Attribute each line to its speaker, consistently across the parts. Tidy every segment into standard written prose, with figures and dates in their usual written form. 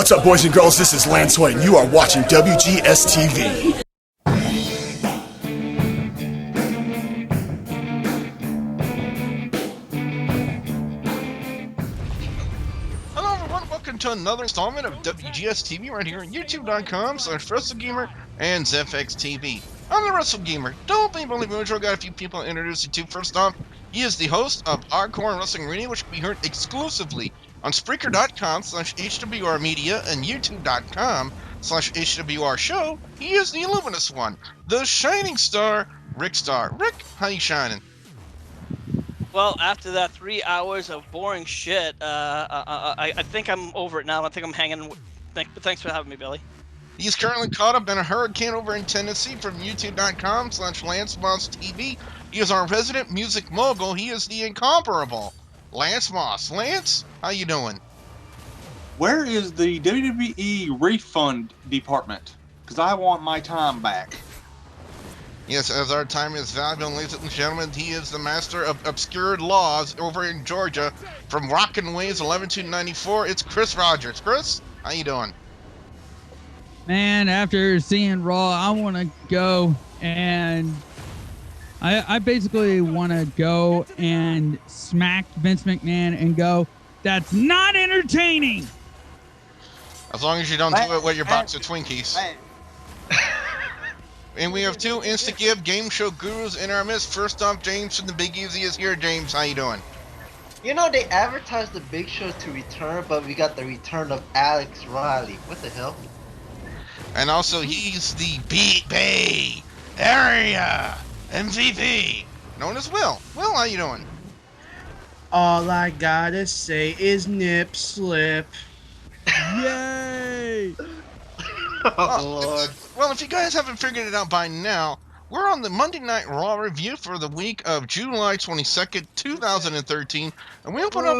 Speaker 1: What's up, boys and girls? This is Lance White, and you are watching WGS-TV.
Speaker 2: Hello everyone, welcome to another installment of WGS-TV right here on YouTube.com/WrestleGamer and ZFX-TV. I'm the WrestleGamer. Don't believe only intro. Got a few people to introduce you to. First off, he is the host of Hardcore Wrestling Radio, which can be heard exclusively on Spreaker.com/HWR Media and YouTube.com/HWR Show. He is the Illuminous One, the Shining Star, Rick Star. Rick, how you shining?
Speaker 3: Well, after that 3 hours of boring shit, I think I'm over it now. I think I'm hanging. Thanks for having me, Billy.
Speaker 2: He's currently caught up in a hurricane over in Tennessee from YouTube.com/LanceMossTV. He is our resident music mogul. He is the incomparable Lance Moss. Lance, how you doing?
Speaker 4: Where is the WWE refund department? Because I want my time back.
Speaker 2: Yes, as our time is valuable, ladies and gentlemen, he is the master of obscured laws over in Georgia from Rockin' Waves 11294. It's Chris Rogers. Chris, how you doing?
Speaker 5: Man, after seeing Raw, I want to go and I basically want to go and smack Vince McMahon and go, that's not entertaining.
Speaker 2: As long as you don't do it with your box of Twinkies. And we have two Instagive game show gurus in our midst. First off, James from the Big Easy is here. James, how you doing?
Speaker 6: You know, they advertised the Big Show to return, but we got the return of Alex Riley. What the hell?
Speaker 2: And also, he's the Beat Bay Area MVP, known as Will. Will, how you doing?
Speaker 7: All I gotta say is nip slip.
Speaker 5: Yay!
Speaker 2: Well, if you guys haven't figured it out by now, we're on the Monday Night Raw review for the week of July 22nd, 2013, and we open up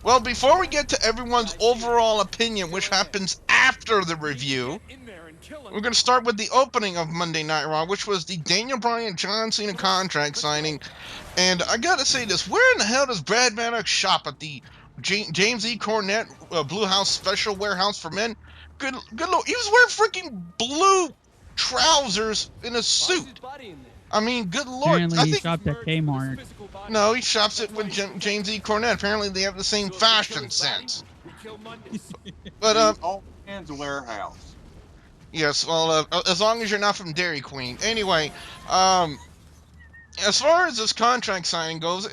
Speaker 2: Well, before we get to everyone's overall opinion, which happens after the review, we're going to start with the opening of Monday Night Raw, which was the Bryan John Cena contract signing. And I got to say this, where in the hell does Brad Maddox shop at the James E. Cornette Blue House Special Warehouse for Men? Good lord, he was wearing freaking blue trousers in a suit. I mean, good lord.
Speaker 5: Apparently he shopped at Kmart.
Speaker 2: No, he shops it with James E. Cornette. Apparently they have the same fashion sense. But
Speaker 4: All hands warehouse.
Speaker 2: yes, well, as long as you're not from Dairy Queen. Anyway, as far as this contract signing goes,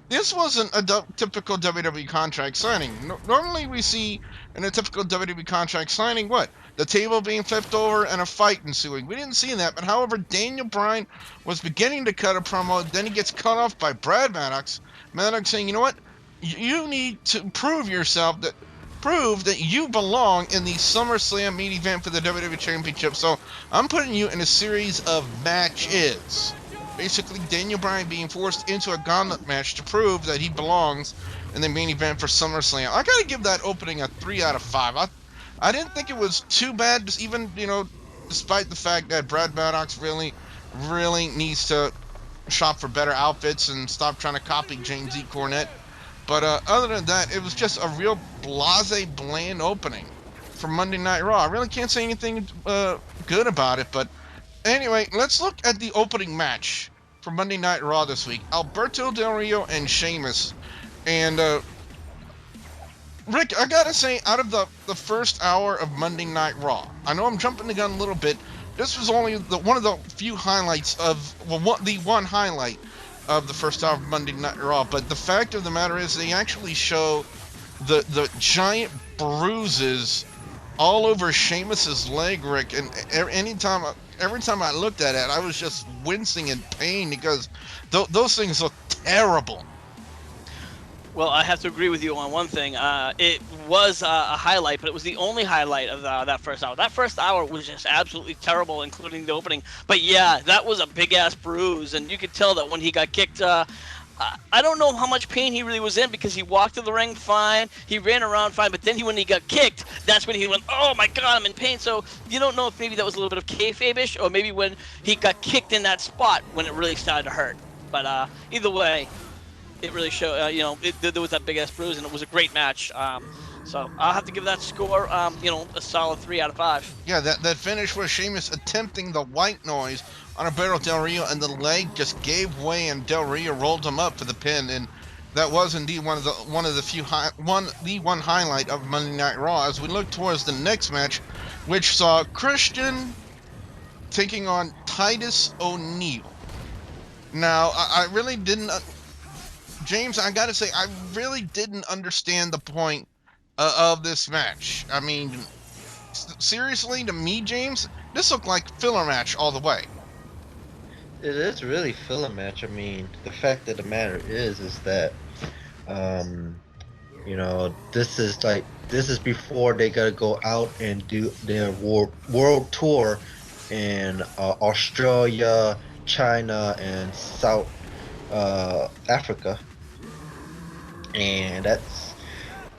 Speaker 2: this wasn't a typical WWE contract signing. Normally we see in a typical WWE contract signing, what? The table being flipped over and a fight ensuing. We didn't see that, but however, Daniel Bryan was beginning to cut a promo, then he gets cut off by Brad Maddox. Maddox saying, you know what? You need to prove that you belong in the SummerSlam main event for the WWE Championship, so I'm putting you in a series of matches. Basically, Daniel Bryan being forced into a gauntlet match to prove that he belongs in the main event for SummerSlam. I gotta give that opening a 3 out of 5. I didn't think it was too bad, just even, despite the fact that Brad Maddox really needs to shop for better outfits and stop trying to copy James E. Cornette. But other than that, it was just a real bland opening for Monday Night Raw. I really can't say anything good about it, but anyway, let's look at the opening match for Monday Night Raw this week. Alberto Del Rio and Sheamus. And, Rick, I gotta say, out of the first hour of Monday Night Raw, I know I'm jumping the gun a little bit. This was only one of the few highlights the one highlight of the first hour of Monday Night Raw. But the fact of the matter is, they actually show the giant bruises all over Sheamus's leg, Rick. And every time I looked at it, I was just wincing in pain because those things look terrible.
Speaker 3: Well, I have to agree with you on one thing. It was a highlight, but it was the only highlight of that first hour. That first hour was just absolutely terrible, including the opening. But yeah, that was a big-ass bruise, and you could tell that when he got kicked, I don't know how much pain he really was in because he walked to the ring fine, he ran around fine, but then when he got kicked, that's when he went, oh my god, I'm in pain. So you don't know if maybe that was a little bit of kayfabe-ish, or maybe when he got kicked in that spot when it really started to hurt. But either way, it really showed. There was that big ass bruise, and it was a great match. So I'll have to give that score, a solid 3 out of 5.
Speaker 2: Yeah, that finish was Sheamus attempting the white noise on Alberto Del Rio, and the leg just gave way, and Del Rio rolled him up for the pin, and that was indeed one of the one highlight of Monday Night Raw. As we look towards the next match, which saw Christian taking on Titus O'Neil. Now, I really didn't, James. I gotta say, I really didn't understand the point of this match. I mean, seriously, to me, James, this looked like filler match all the way.
Speaker 6: It is really filler match. I mean, the fact of the matter is that, this is before they gotta go out and do their world tour in Australia, China, and South Africa, and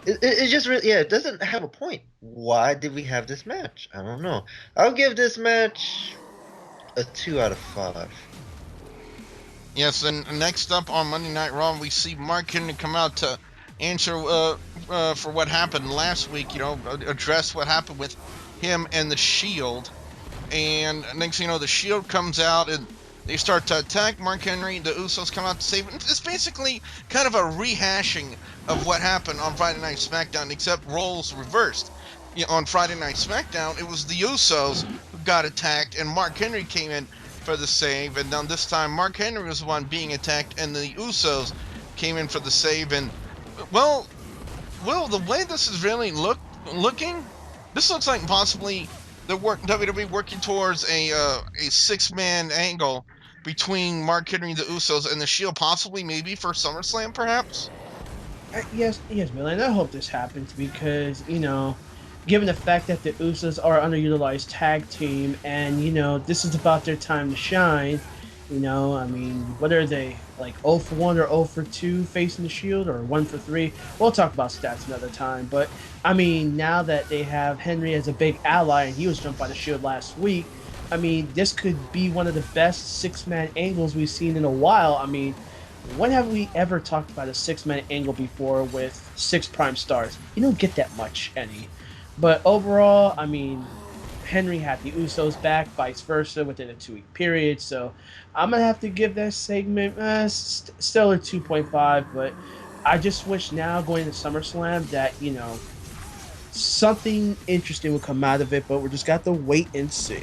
Speaker 6: it just really, it doesn't have a point. Why did we have this match? I don't know. I'll give this match a 2 out of 5.
Speaker 2: Yes, and next up on Monday Night Raw, we see Mark Henry come out to answer for what happened last week, address what happened with him and the Shield. And next thing you know, the Shield comes out and they start to attack Mark Henry. The Usos come out to save him. It's basically kind of a rehashing of what happened on Friday Night SmackDown, except roles reversed. On Friday Night SmackDown, it was the Usos who got attacked, and Mark Henry came in for the save. And then this time, Mark Henry was the one being attacked, and the Usos came in for the save. And, well, the way this is really looking, this looks like possibly WWE working towards a 6-man angle between Mark Henry, the Usos, and the Shield, possibly maybe for SummerSlam, perhaps?
Speaker 7: Yes, Billy, and I hope this happens because, given the fact that the Usos are an underutilized tag team and, this is about their time to shine, I mean, what are they, like 0 for 1 or 0 for 2 facing the Shield, or 1 for 3? We'll talk about stats another time, but, I mean, now that they have Henry as a big ally and he was jumped by the Shield last week, I mean, this could be one of the best 6-man angles we've seen in a while. I mean, when have we ever talked about a 6-man angle before with 6 prime stars? You don't get that much, any. But overall, I mean, Henry had the Usos back, vice versa, within a 2-week period. So I'm going to have to give that segment still a 2.5. But I just wish now, going to SummerSlam, that, something interesting would come out of it. But we just got to wait and see.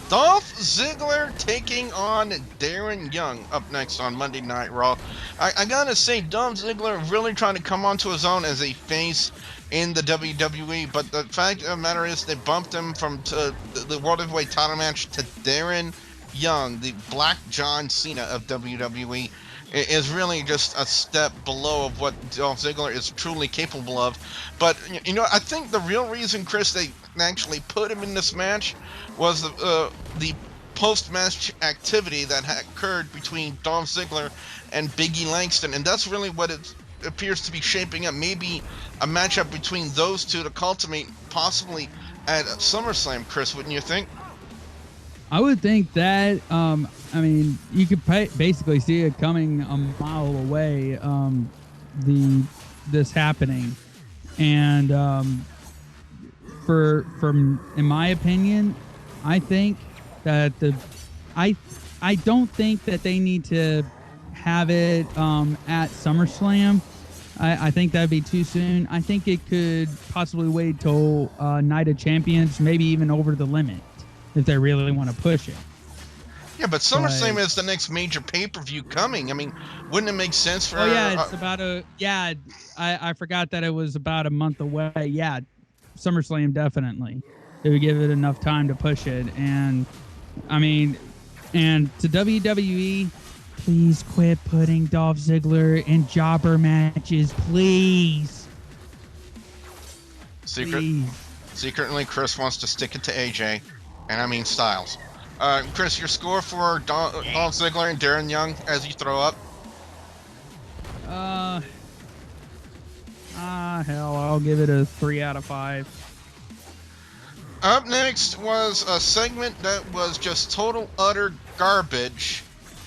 Speaker 2: Dolph Ziggler taking on Darren Young up next on Monday Night Raw. I gotta say, Dolph Ziggler really trying to come onto his own as a face in the WWE, but the fact of the matter is they bumped him from the World Heavyweight title match to Darren Young, the Black John Cena of WWE. Is really just a step below of what Dolph Ziggler is truly capable of. But, I think the real reason, Chris, they actually put him in this match was the post-match activity that had occurred between Dolph Ziggler and Biggie Langston, and that's really what it appears to be shaping up. Maybe a matchup between those two to cultivate possibly at SummerSlam, Chris, wouldn't you think?
Speaker 5: I would think that, I mean, you could basically see it coming a mile away, this happening. And in my opinion, I think that I don't think that they need to have it at SummerSlam. I think that'd be too soon. I think it could possibly wait till Night of Champions, maybe even Over the Limit, if they really want to push it.
Speaker 2: Yeah, but SummerSlam is the next major pay-per-view coming. I mean, wouldn't it make sense for...
Speaker 5: Oh, yeah, it's about I forgot that it was about a month away. Yeah, SummerSlam, definitely. It would give it enough time to push it. And, I mean, and to WWE, please quit putting Dolph Ziggler in jobber matches, please.
Speaker 2: Secretly, Chris wants to stick it to AJ, and I mean Styles. Chris, your score for Dolph Ziggler and Darren Young as you throw up?
Speaker 5: Hell, I'll give it a 3 out of 5.
Speaker 2: Up next was a segment that was just total utter garbage,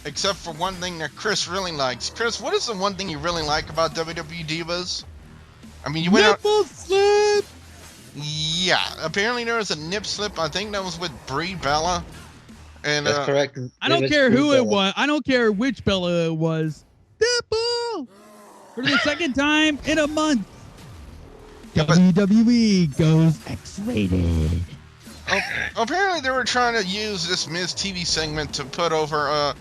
Speaker 2: except for one thing that Chris really likes. Chris, what is the one thing you really like about WWE Divas? I mean, you went out.
Speaker 5: Nipple slip.
Speaker 2: Yeah, apparently there was a nip slip. I think that was with Brie Bella. And
Speaker 6: That's correct.
Speaker 5: I don't care who it was. I don't care which Bella it was. Nipple for the second time in a month.
Speaker 2: Yeah, but-
Speaker 5: WWE goes X-rated.
Speaker 2: Apparently they were trying to use this MizTV segment to put over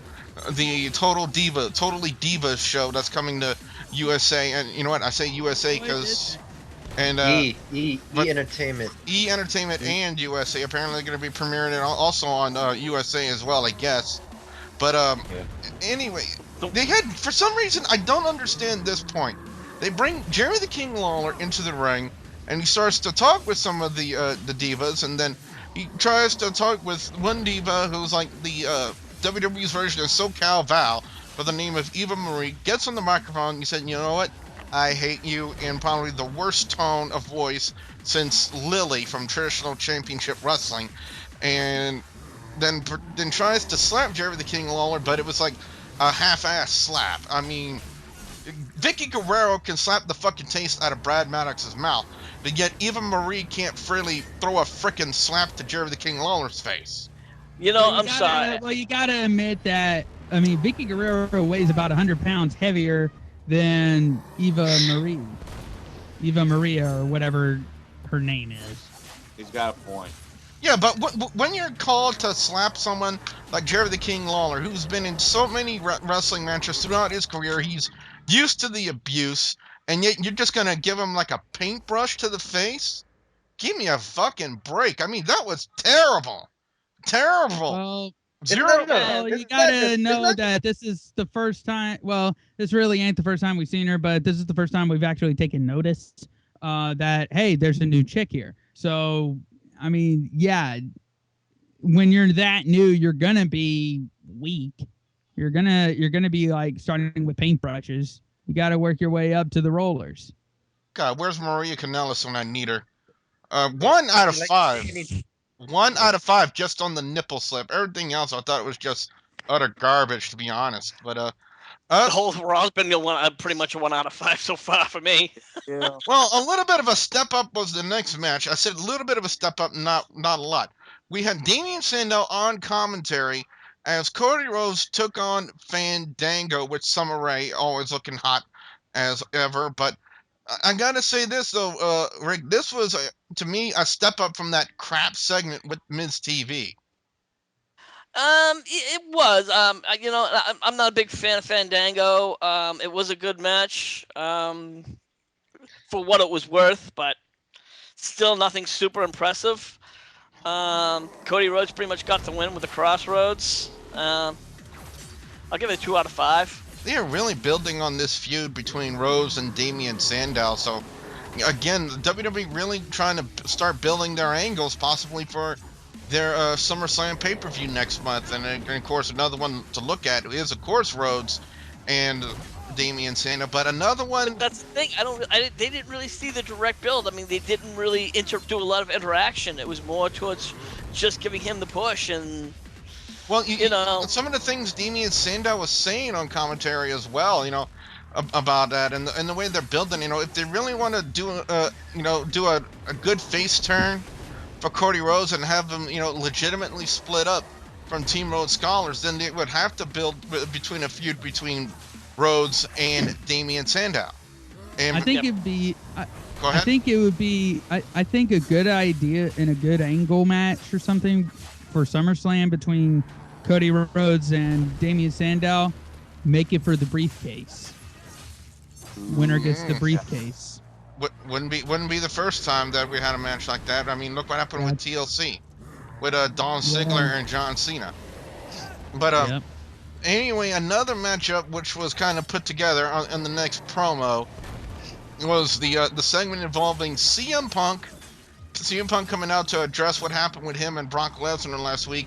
Speaker 2: the Totally Divas show that's coming to USA. And you know what? I say USA because
Speaker 6: E Entertainment.
Speaker 2: E Entertainment and USA apparently they're going to be premiering it also on USA as well, I guess. But anyway, they had, for some reason, I don't understand this point. They bring Jerry the King Lawler into the ring, and he starts to talk with some of the divas, and then he tries to talk with one diva who's like the WWE's version of SoCal Val by the name of Eva Marie, gets on the microphone, and he said, you know what? I hate you in probably the worst tone of voice since Lily from Traditional Championship Wrestling, and then tries to slap Jerry the King Lawler, but it was like a half-ass slap. I mean, Vicky Guerrero can slap the fucking taste out of Brad Maddox's mouth, but yet Eva Marie can't freely throw a frickin' slap to Jerry the King Lawler's face.
Speaker 3: You know, I'm sorry.
Speaker 5: Well, you gotta admit that. I mean, Vicky Guerrero weighs about 100 pounds heavier than Eva Maria, or whatever her name is.
Speaker 4: He's got a point.
Speaker 2: Yeah, but when you're called to slap someone like Jerry the King Lawler, who's been in so many wrestling matches throughout his career, he's used to the abuse, and yet you're just gonna give him like a paintbrush to the face? Give me a fucking break. I mean, that was terrible. Terrible.
Speaker 5: Well,
Speaker 2: Zero.
Speaker 5: well, you gotta know that this is the first time. Well, this really ain't the first time we've seen her, but this is the first time we've actually taken notice that, hey, there's a new chick here. So, I mean, yeah, when you're that new, you're gonna be weak. You're gonna be like starting with paintbrushes. You got to work your way up to the rollers.
Speaker 2: God, where's Maria Kanellis when I need her? 1 out of 5. 1 out of 5 just on the nipple slip. Everything else, I thought it was just utter garbage, to be honest. But
Speaker 3: The whole Raw's been pretty much a 1 out of 5 so far for me.
Speaker 4: Yeah.
Speaker 2: well, a little bit of a step up was the next match. I said a little bit of a step up, not a lot. We had Damien Sandow on commentary as Cody Rhodes took on Fandango with Summer Rae, always looking hot as ever. But I gotta say this though, Rick, this was to me a step up from that crap segment with MizTV.
Speaker 3: It was. You know, I'm not a big fan of Fandango. It was a good match, for what it was worth, but still nothing super impressive. Cody Rhodes pretty much got the win with the Crossroads. I'll give it a 2 out of 5.
Speaker 2: They are really building on this feud between Rhodes and Damien Sandow. So, again, WWE really trying to start building their angles, possibly for their SummerSlam pay-per-view next month. And of course, another one to look at is, of course, Rhodes and Damien Sandow. But another one.
Speaker 3: That's the thing. They didn't really see the direct build. I mean, they didn't really do a lot of interaction. It was more towards just giving him the push and.
Speaker 2: Well,
Speaker 3: you know,
Speaker 2: some of the things Damien Sandow was saying on commentary as well, you know, about that and the way they're building, you know, if they really want to do a good face turn for Cody Rhodes and have them, you know, legitimately split up from Team Rhodes Scholars, then they would have to build between a feud between Rhodes and Damien Sandow. And
Speaker 5: I think it'd be.
Speaker 2: Go ahead.
Speaker 5: I think it would be. I think a good idea and a good angle match or something for SummerSlam between Cody Rhodes and Damien Sandow. Make it for the briefcase. Winner gets the briefcase.
Speaker 2: Wouldn't be the first time that we had a match like that. I mean, look what happened with TLC, with Dolph Ziggler and John Cena. But anyway, another matchup which was kind of put together in the next promo was the segment involving CM Punk. CM Punk coming out to address what happened with him and Brock Lesnar last week,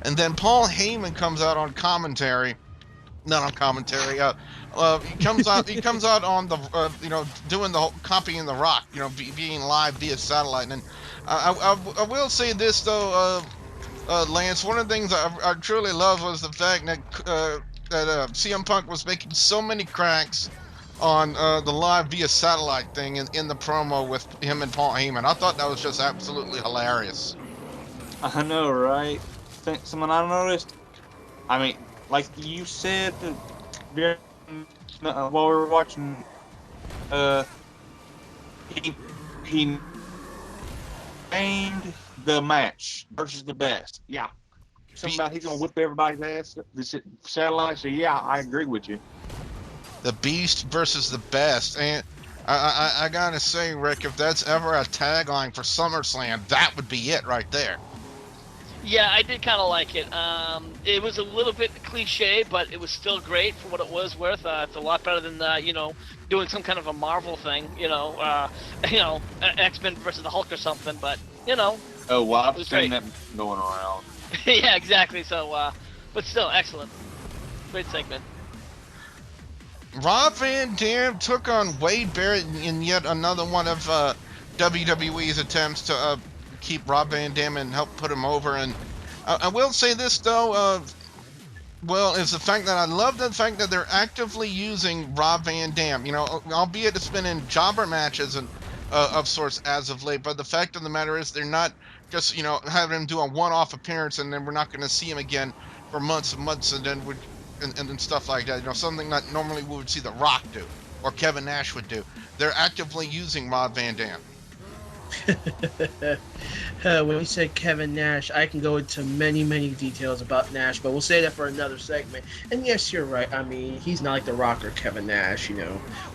Speaker 2: and then Paul Heyman comes out on commentary. Not on commentary. He comes out. He comes out on the doing the whole copying the Rock. You know, being live via satellite. And I will say this though, Lance. One of the things I truly love was the fact that that CM Punk was making so many cracks on the live via satellite thing in the promo with him and Paul Heyman. I thought that was just absolutely hilarious.
Speaker 4: I know, right? Someone I noticed. I mean, like you said during while we were watching, he named the match versus the best. Yeah, something about he's gonna whip everybody's ass. This satellite. So yeah, I agree with you.
Speaker 2: The Beast versus the Best, and I gotta say, Rick, if that's ever a tagline for SummerSlam, that would be it right there.
Speaker 3: Yeah, I did kind of like it. It was a little bit cliche, but it was still great for what it was worth. It's a lot better than doing some kind of a Marvel thing. X-Men versus the Hulk or something. But
Speaker 4: Oh, well, I've
Speaker 3: it was
Speaker 4: seen
Speaker 3: great.
Speaker 4: that going around.
Speaker 3: Yeah, exactly. So, but still, excellent. Great segment.
Speaker 2: Rob Van Dam took on Wade Barrett in yet another one of WWE's attempts to keep Rob Van Dam and help put him over. And I will say this, though, is the fact that I love the fact that they're actively using Rob Van Dam. Albeit it's been in jobber matches and of sorts as of late, but the fact of the matter is they're not just having him do a one-off appearance and then we're not going to see him again for months and months, and then and stuff like that. Something that normally we would see The Rock do or Kevin Nash would do. They're actively using Rob Van Dam.
Speaker 7: When you said Kevin Nash, I can go into many, many details about Nash, but we'll say that for another segment. And yes, you're right. I mean, he's not like The Rock or Kevin Nash,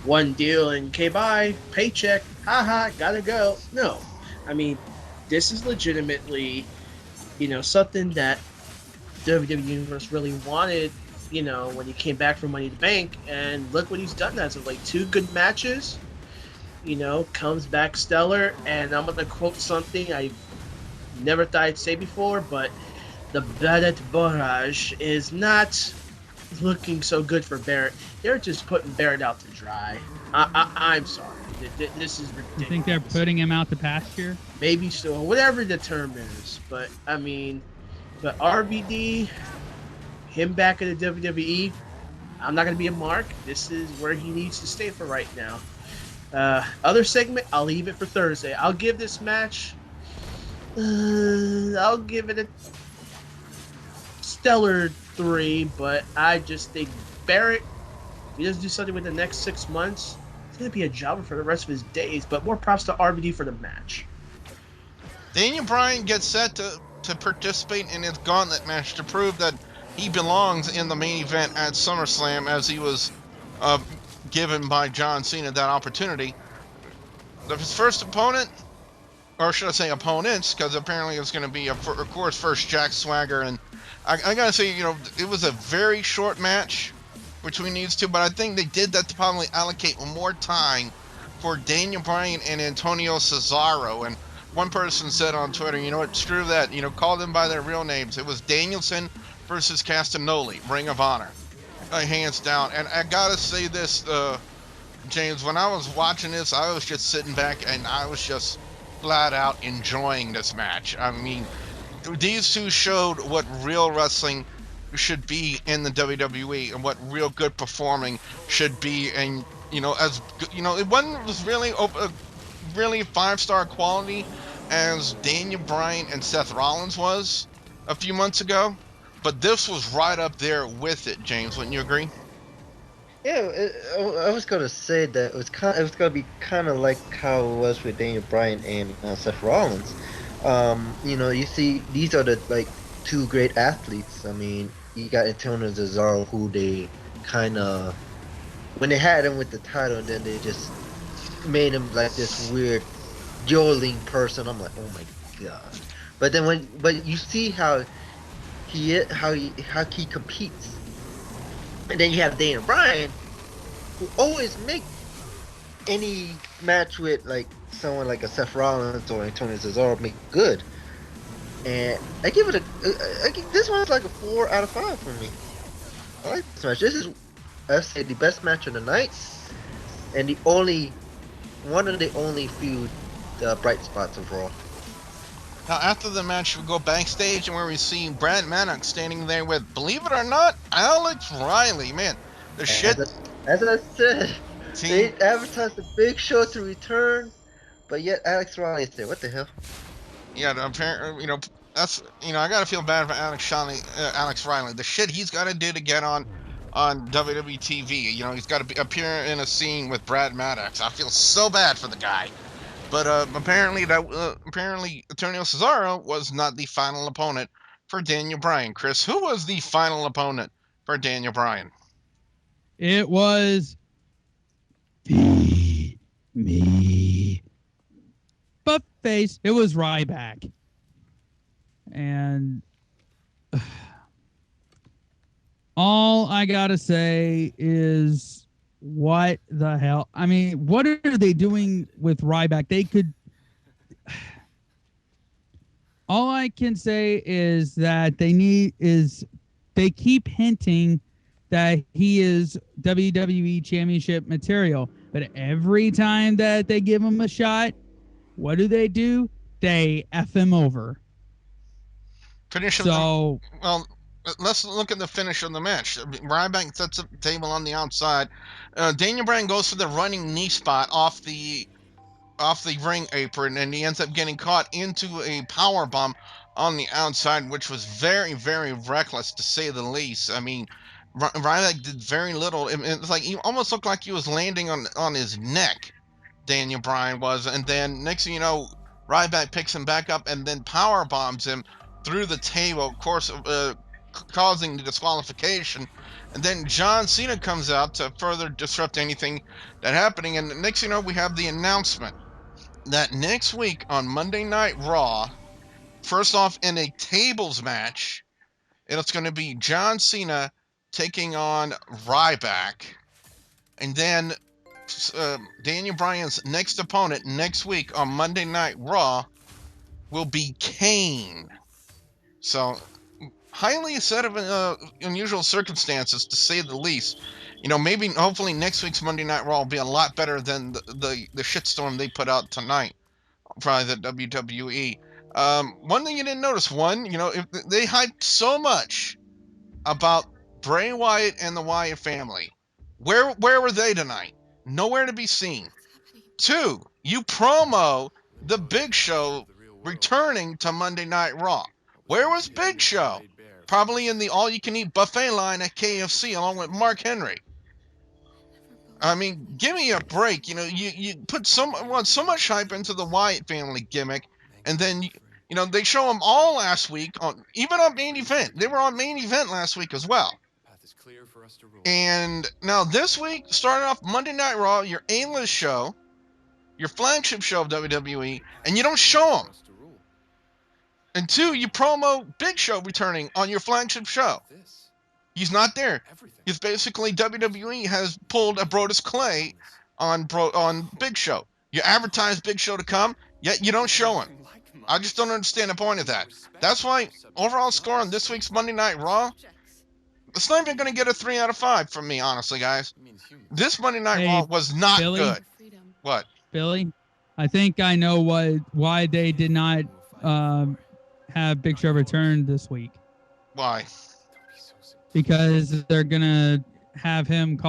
Speaker 7: one deal and okay, bye, paycheck, haha, gotta go. No. I mean, this is legitimately, something that WWE Universe really wanted, when he came back from Money in the Bank. And look what he's done as of like 2 good matches. Comes back stellar, and I'm gonna quote something I never thought I'd say before, but the Barrett barrage is not looking so good for Barrett. They're just putting Barrett out to dry. I'm sorry. This is ridiculous.
Speaker 5: You think they're putting him out to pasture?
Speaker 7: Maybe so, whatever the term is. But I mean, but RVD, him back in the WWE, I'm not gonna be a mark. This is where he needs to stay for right now. Other segment, I'll leave it for Thursday. I'll give this match, I'll give it a stellar 3, but I just think Barrett, if he doesn't do something within the next 6 months, he's going to be a jobber for the rest of his days, but more props to RVD for the match.
Speaker 2: Daniel Bryan gets set to participate in his gauntlet match to prove that he belongs in the main event at SummerSlam, as he was given by John Cena that opportunity. His first opponent, or should I say opponents, because apparently it's going to be, of course, first Jack Swagger. And I got to say, it was a very short match between these two, but I think they did that to probably allocate more time for Daniel Bryan and Antonio Cesaro. And one person said on Twitter, you know what, screw that, call them by their real names. It was Danielson versus Castagnoli, Ring of Honor. Hands down. And I gotta say this, James, when I was watching this, I was just sitting back and I was just flat out enjoying this match. I mean, these two showed what real wrestling should be in the WWE and what real good performing should be. And it was really really 5-star quality as Daniel Bryan and Seth Rollins was a few months ago. But this was right up there with it, James. Wouldn't you agree?
Speaker 6: Yeah, I was gonna say that it was gonna be kind of like how it was with Daniel Bryan and Seth Rollins. You see, these are the 2 great athletes. I mean, you got Antonio Cesaro, who they kind of, when they had him with the title, then they just made him like this weird yodeling person. I'm like, oh my gosh. But then but you see how he competes, and then you have Daniel Bryan, who always make any match with someone like a Seth Rollins or Antonio Cesaro make good. And I give it this one's like a 4 out of 5 for me. I like this match. This is, I'd say, the best match of the night, and one of the only few bright spots of Raw.
Speaker 2: Now, after the match, we go backstage and where we see Brad Maddox standing there with, believe it or not, Alex Riley. Man, the shit
Speaker 6: As I said,
Speaker 2: team.
Speaker 6: they advertised the Big Show to return, but yet Alex Riley is there. What the hell?
Speaker 2: Yeah, apparently, that's I gotta feel bad for Alex Riley. The shit he's got to do to get on WWE TV. He's got to appear in a scene with Brad Maddox. I feel so bad for the guy. But apparently Antonio Cesaro was not the final opponent for Daniel Bryan. Chris, who was the final opponent for Daniel Bryan?
Speaker 5: It was me. But face, it was Ryback. And all I gotta say is, what the hell? I mean, what are they doing with Ryback? They could. All I can say is that they keep hinting that he is WWE Championship material, but every time that they give him a shot, what do? They F him over.
Speaker 2: Finish
Speaker 5: So,
Speaker 2: well, let's look at the finish of the match. Ryback sets up the table on the outside. Daniel Bryan goes for the running knee spot off the ring apron, and he ends up getting caught into a power bomb on the outside, which was very, very reckless to say the least. I mean, Ryback did very little. It's like he almost looked like he was landing on his neck. Daniel Bryan was, and then next thing you know, Ryback picks him back up and then power bombs him through the table, of course, causing the disqualification. And then John Cena comes out to further disrupt anything that happening. And next thing you know, we have the announcement that next week on Monday Night Raw, first off in a tables match, it's going to be John Cena taking on Ryback, and then Daniel Bryan's next opponent next week on Monday Night Raw will be Kane. So, highly a set of unusual circumstances, to say the least. Hopefully next week's Monday Night Raw will be a lot better than the shitstorm they put out tonight by the WWE. One thing you didn't notice, if they hyped so much about Bray Wyatt and the Wyatt family. Where were they tonight? Nowhere to be seen. 2, you promo the Big Show returning to Monday Night Raw. Where was Big Show? Probably in the all-you-can-eat buffet line at KFC along with Mark Henry. I mean, give me a break. You put so much hype into the Wyatt family gimmick, and then they show them all last week even on main event. They were on main event last week as well. And now this week, starting off Monday Night Raw, your A-list show, your flagship show of WWE, and you don't show them. And 2, you promo Big Show returning on your flagship show. He's not there. He's basically, WWE has pulled a Brodus Clay on Big Show. You advertise Big Show to come, yet you don't show him. I just don't understand the point of that. That's why overall score on this week's Monday Night Raw, it's not even going to get a 3 out of 5 from me, honestly, guys. This Monday Night Raw was not good. What?
Speaker 5: Billy, I think I know why they did not have Big Show return this week.
Speaker 2: Why?
Speaker 5: Because they're gonna have him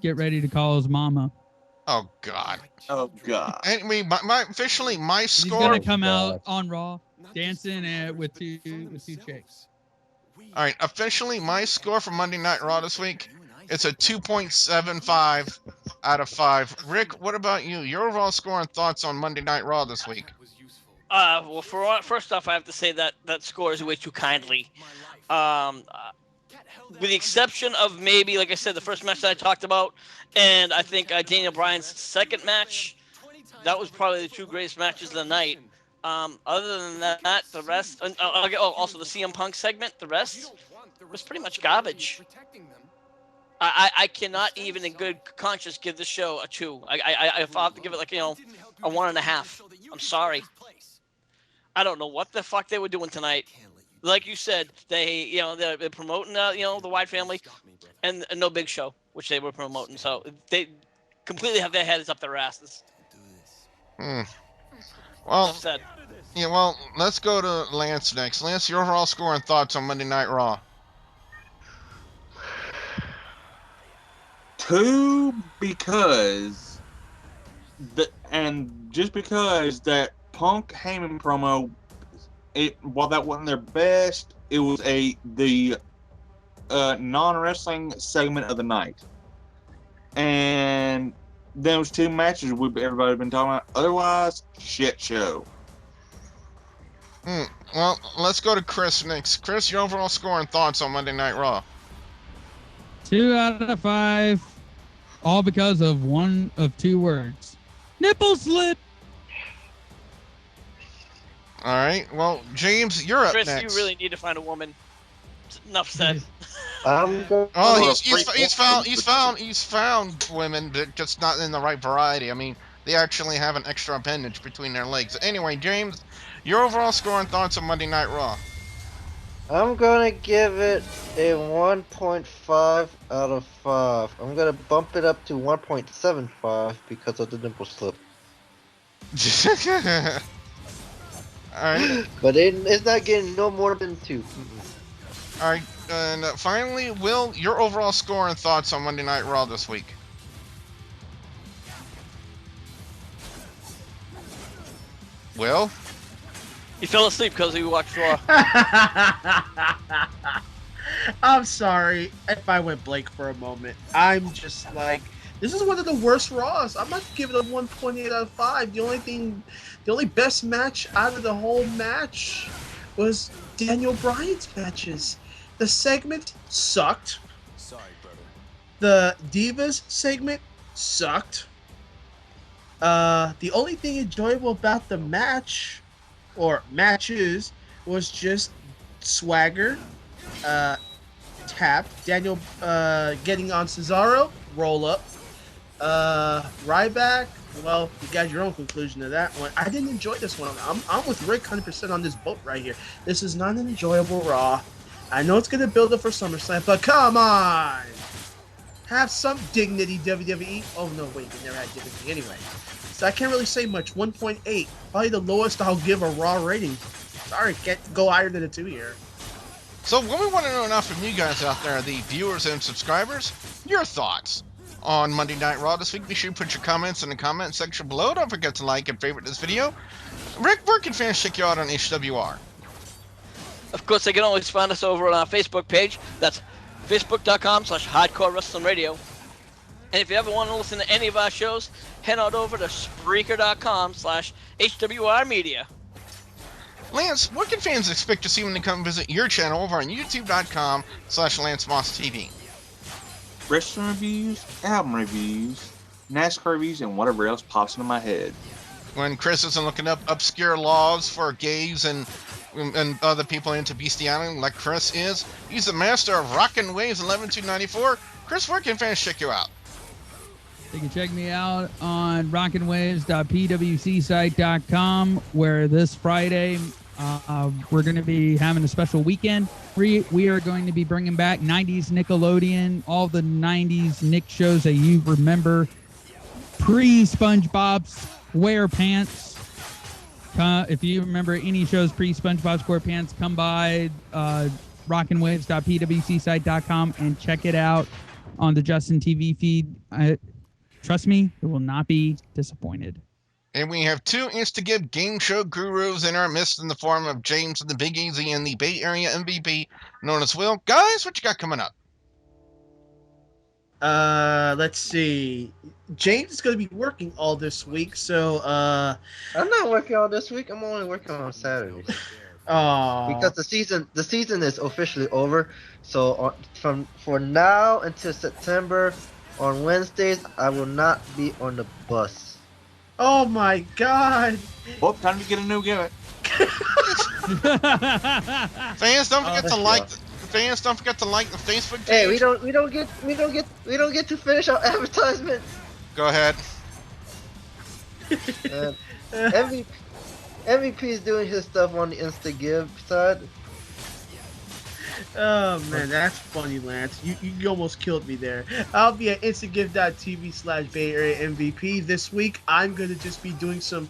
Speaker 5: get ready to call his mama.
Speaker 2: Oh God.
Speaker 4: Oh God.
Speaker 2: Anyway, my score.
Speaker 5: He's gonna come out on Raw dancing with two chicks.
Speaker 2: All right, officially, my score for Monday Night Raw this week, it's a 2.75 out of 5. Rick, what about you? Your overall score and thoughts on Monday Night Raw this week?
Speaker 3: Well, first off, I have to say that score is way too kindly. With the exception of maybe, like I said, the first match that I talked about, and I think Daniel Bryan's second match, that was probably the 2 greatest matches of the night. Other than that, the rest, also the CM Punk segment, the rest was pretty much garbage. I cannot even in good conscience give this show a 2. If I have to give it a 1.5. I'm sorry. I don't know what the fuck they were doing tonight. Like you said, they're promoting the Wyatt family and no Big Show, which they were promoting. So they completely have their heads up their asses.
Speaker 2: Well, Yeah, well, let's go to Lance next. Lance, your overall score and thoughts on Monday Night Raw.
Speaker 4: 2 because just because that Punk Heyman promo, while that wasn't their best, it was the non-wrestling segment of the night. And those 2 matches everybody been talking about. Otherwise, shit show.
Speaker 2: Well, let's go to Chris next. Chris, your overall score and thoughts on Monday Night Raw.
Speaker 5: 2 out of 5, all because of one of 2 words. Nipple slip.
Speaker 2: All right. Well, James, you're up
Speaker 3: Chris,
Speaker 2: next.
Speaker 3: you really need to find a woman. Enough said.
Speaker 2: Oh, he's found women, but just not in the right variety. I mean, they actually have an extra appendage between their legs. Anyway, James, your overall score and thoughts on Monday Night Raw.
Speaker 6: I'm gonna give it a 1.5 out of 5. I'm gonna bump it up to 1.75 because of the nipple slip.
Speaker 2: Alright.
Speaker 6: But it's not getting no more than 2.
Speaker 2: Alright, and finally, Will, your overall score and thoughts on Monday Night Raw this week. Will?
Speaker 3: He fell asleep because he watched Raw.
Speaker 7: I'm sorry if I went blank for a moment. I'm just like, this is one of the worst Raws. I'm not giving it a 1.8 out of 5. The only best match out of the whole match was Daniel Bryan's matches. The segment sucked.
Speaker 1: Sorry, brother.
Speaker 7: The Divas segment sucked. The only thing enjoyable about the match, or matches, was just Swagger, tap, Daniel getting on Cesaro, roll up, Ryback. Well, you got your own conclusion to that one. I didn't enjoy this one. I'm with Rick 100% on this boat right here. This is not an enjoyable Raw. I know it's gonna build up for SummerSlam, but come on, have some dignity, WWE. Oh no, wait, they never had dignity anyway. So I can't really say much. 1.8, probably the lowest I'll give a Raw rating. Sorry, can't go higher than a 2 here.
Speaker 2: So what we want to know now from you guys out there, the viewers and subscribers, your thoughts on Monday Night Raw this week. Be sure to put your comments in the comment section below. Don't forget to like and favorite this video. Rick, where can fans check you out on HWR?
Speaker 3: Of course, they can always find us over on our Facebook page. That's facebook.com/Hardcore Wrestling Radio. And if you ever want to listen to any of our shows, head on over to Spreaker.com/HWR Media.
Speaker 2: Lance, what can fans expect to see when they come visit your channel over on YouTube.com/LanceMossTV?
Speaker 4: Wrestling reviews, album reviews, NASCAR reviews, and whatever else pops into my head.
Speaker 2: When Chris isn't looking up obscure laws for gays and other people into bestiality like Chris is, he's the master of Rockin' Waves 11294. Chris, where can fans check you out?
Speaker 5: You can check me out on rockinwaves.pwcsite.com, where this Friday we're going to be having a special weekend. We are going to be bringing back 90s Nickelodeon, all the 90s Nick shows that you remember, pre-SpongeBob SquarePants. If you remember any shows pre-SpongeBob SquarePants, come by rockinwaves.pwcsite.com and check it out on the Justin TV feed. Trust me, you will not be disappointed.
Speaker 2: And we have 2 Instagib game show gurus in our midst in the form of James and the Big Easy and the Bay Area MVP known as Will. Guys, what you got coming up?
Speaker 7: Let's see. James is going to be working all this week, so
Speaker 6: I'm not working all this week. I'm only working on Saturdays. Because the season is officially over. So for now until September, on Wednesdays I will not be on the bus.
Speaker 7: Oh my God!
Speaker 4: Well, time to get a new gimmick.
Speaker 2: Fans, don't forget to like. Fans, don't forget to like the Facebook page.
Speaker 6: Hey, we don't get to finish our advertisement.
Speaker 2: Go ahead.
Speaker 6: MVP is doing his stuff on the Instagib side.
Speaker 7: Oh man, that's funny, Lance. You almost killed me there. I'll be at instagive.tv/Bay Area MVP this week. I'm gonna just be doing some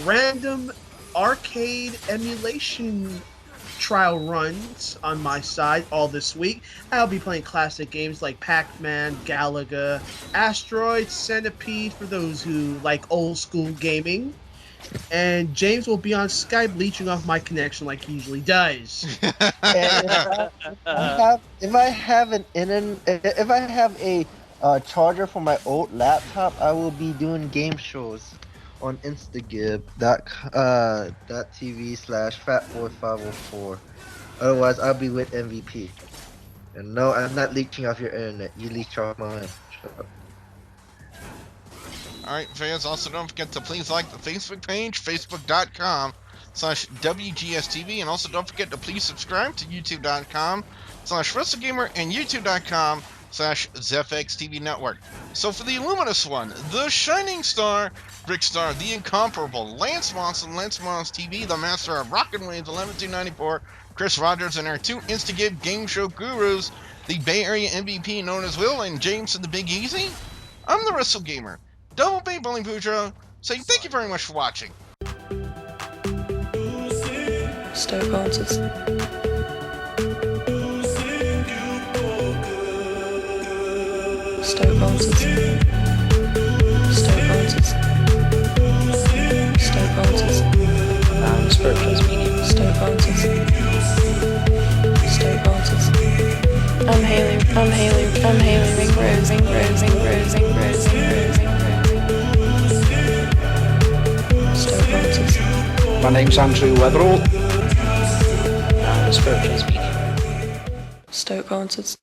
Speaker 7: random arcade emulation trial runs on my side all this week. I'll be playing classic games like Pac-Man, Galaga, Asteroid, Centipede for those who like old school gaming. And James will be on Skype leeching off my connection like he usually does.
Speaker 6: And if I have a charger for my old laptop, I will be doing game shows on Instagib.tv/fatboy504. Otherwise, I'll be with MVP. And no, I'm not leeching off your internet. You leech off mine. Shut up.
Speaker 2: Alright, fans, also don't forget to please like the Facebook page, facebook.com/WGS-TV, and also don't forget to please subscribe to youtube.com/WrestleGamer and youtube.com/ZFXTV Network. So for the Illuminous one, the Shining Star, Brick Star, the Incomparable, Lance Monson, Lance Mons TV, the Master of Rockin' Waves 11294, Chris Rogers, and our two Instagib game show gurus, the Bay Area MVP known as Will and James and the Big Easy. I'm the WrestleGamer, Double Bay Bowling Puja, saying thank you very much for watching.
Speaker 8: Stoke answers. Stoke answers. Stoke answers. Stoke answers. Spiritual speaking. Stoke answers. Stoke answers. I'm Haley. Ring Rose. Stoke answers.
Speaker 9: My name's Andrew Weatherall.
Speaker 8: Spiritual speaking. Stoke answers.